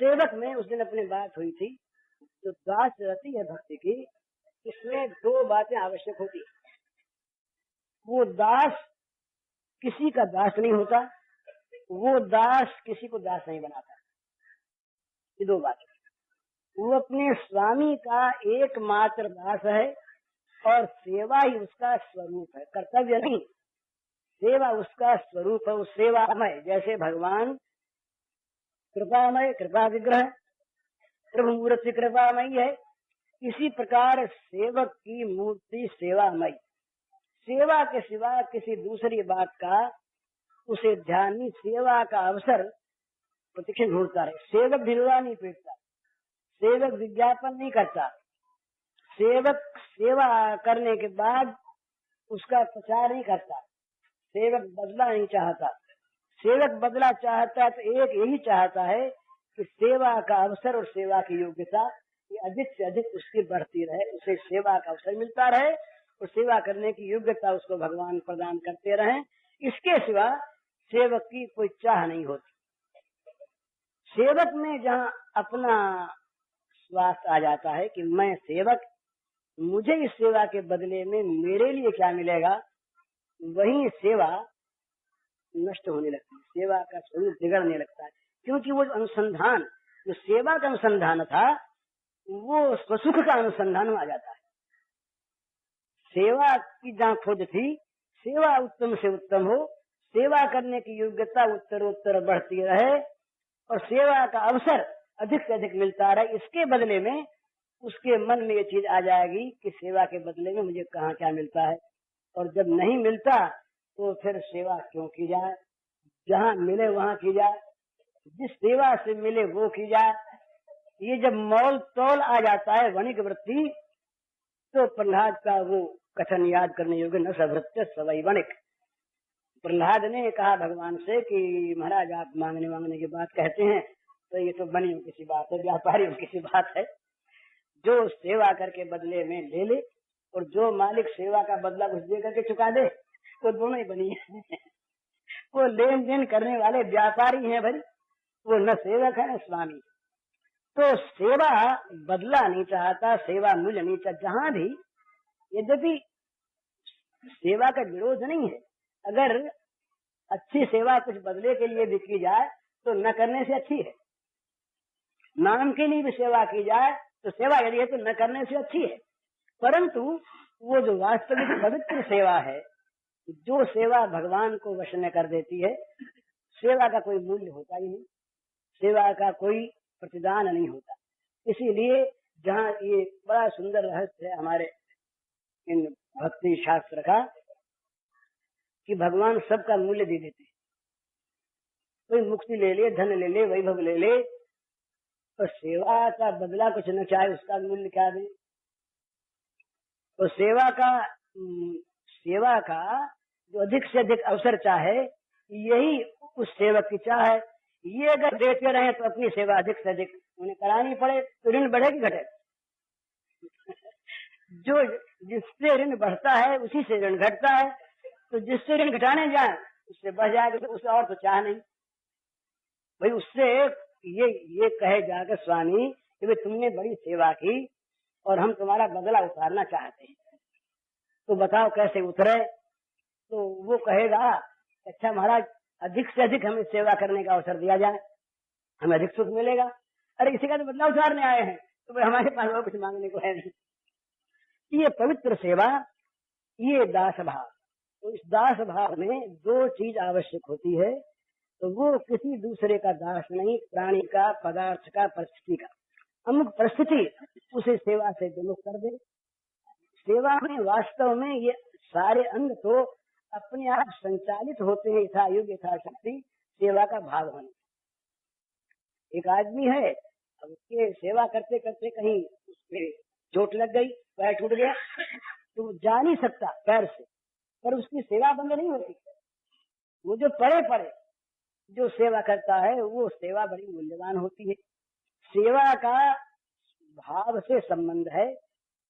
सेवक में उस दिन अपनी बात हुई थी। जो दास रहती है भक्ति की, इसमें दो बातें आवश्यक होती है। वो दास किसी का दास नहीं होता, वो दास किसी को दास नहीं बनाता। ये दो बातें। वो अपने स्वामी का एकमात्र दास है और सेवा ही उसका स्वरूप है, कर्तव्य नहीं। सेवा उसका स्वरूप है, वो सेवामय। जैसे भगवान कृपामय, कृपा विग्रह, प्रभु मूर्ति कृपामयी है, इसी प्रकार सेवक की मूर्ति सेवामय। सेवा के सिवा किसी दूसरी बात का उसे ध्यान नहीं, सेवा का अवसर प्रतीक्षण ढूंढता रहे। सेवक ढिलवा नहीं पीटता, सेवक विज्ञापन नहीं करता, सेवक सेवा करने के बाद उसका प्रचार नहीं करता, सेवक बदला नहीं चाहता। सेवक बदला चाहता है तो एक यही चाहता है कि सेवा का अवसर और सेवा की योग्यता ये अधिक से अधिक उसकी बढ़ती रहे, उसे सेवा का अवसर मिलता रहे और सेवा करने की योग्यता उसको भगवान प्रदान करते रहें। इसके सिवा सेवक की कोई चाह नहीं होती। सेवक में जहाँ अपना स्वास्थ्य आ जाता है कि मैं सेवक, मुझे इस सेवा के बदले में मेरे लिए क्या मिलेगा, वही सेवा नष्ट होने लगती है, सेवा का स्वरूप बिगड़ने लगता है। क्योंकि वो अनुसंधान, जो सेवा का अनुसंधान था, वो स्वसुख का अनुसंधान आ जाता है। सेवा की जहाँ खोज थी, सेवा उत्तम से उत्तम हो, सेवा करने की योग्यता उत्तरोत्तर बढ़ती रहे और सेवा का अवसर अधिक से अधिक मिलता रहे, इसके बदले में उसके मन में ये चीज आ जाएगी कि सेवा के बदले में मुझे कहाँ क्या मिलता है। और जब नहीं मिलता तो फिर सेवा क्यों की जाए, जहाँ मिले वहाँ की जाए, जिस सेवा से मिले वो की जाए। ये जब मोल तोल आ जाता है वणिक वृत्ति, तो प्रहलाद का वो कथन याद करने योग्य, न सभृत्य सवै वणिक। प्रहलाद ने कहा भगवान से कि महाराज आप मांगने की बात कहते हैं तो ये तो बनी किसी बात है, व्यापारी किसी बात है। जो सेवा करके बदले में ले ले और जो मालिक सेवा का बदला कुछ दे करके चुका दे, वो दोनों ही बनी है। वो लेन देन करने वाले व्यापारी हैं भाई, वो न सेवक है न स्वामी। तो सेवा बदला नहीं चाहता, सेवा मूल्य नहीं चाहता। जहाँ भी, यद्यपि सेवा का विरोध नहीं है, अगर अच्छी सेवा कुछ बदले के लिए भी की जाए तो न करने से अच्छी है। नाम के लिए भी सेवा की जाए तो सेवा यदि है तो न करने से अच्छी है। परंतु वो जो वास्तविक पवित्र सेवा है, जो सेवा भगवान को वश में कर देती है, सेवा का कोई मूल्य होता ही नहीं, सेवा का कोई प्रतिदान नहीं होता। इसीलिए जहाँ ये बड़ा सुंदर रहस्य है हमारे इन भक्ति शास्त्र का कि भगवान सबका मूल्य दे देते हैं। कोई मुक्ति ले ले, धन ले ले, वैभव ले ले, तो सेवा का बदला कुछ न चाहे, उसका मूल्य क्या दे। तो सेवा का जो अधिक से अधिक अवसर चाहे, यही उस सेवक की चाह है। ये अगर देते रहे तो अपनी सेवा अधिक से अधिक उन्हें करानी पड़े तो ऋण बढ़े कि घटे। जो जिससे ऋण बढ़ता है उसी से ऋण घटता है, तो जिससे ऋण घटाने जाए उससे बढ़ जाएगा, तो उससे और तो चाह नहीं भाई। उससे ये कहे जाकर स्वामी कि भाई तुमने बड़ी सेवा की और हम तुम्हारा बदला उतारना चाहते हैं, तो बताओ कैसे उतरे। तो वो कहेगा अच्छा महाराज अधिक से अधिक हमें सेवा करने का अवसर दिया जाए, हमें अधिक सुख मिलेगा। अरे इसी का तो बदला उतारने आए हैं, तो भाई हमारे पास और कुछ मांगने को है नहीं। ये पवित्र सेवा, ये दास भाव। तो इस दास भाव में दो चीज आवश्यक होती है, तो वो किसी दूसरे का दास नहीं, प्राणी का, पदार्थ का, परिस्थिति का। अमुक परिस्थिति उसे सेवा से विमुख कर दे। सेवा में वास्तव में ये सारे अंग तो अपने आप संचालित होते हैं, यथा युग यथा शक्ति, सेवा का भाव होने। एक आदमी है, अब उसके सेवा करते करते कहीं उसके चोट लग गई, पैर टूट गया, तो जा नहीं सकता पैर से, पर उसकी सेवा बंद नहीं होती। वो जो पड़े जो सेवा करता है वो सेवा बड़ी मूल्यवान होती है। सेवा का भाव से संबंध है,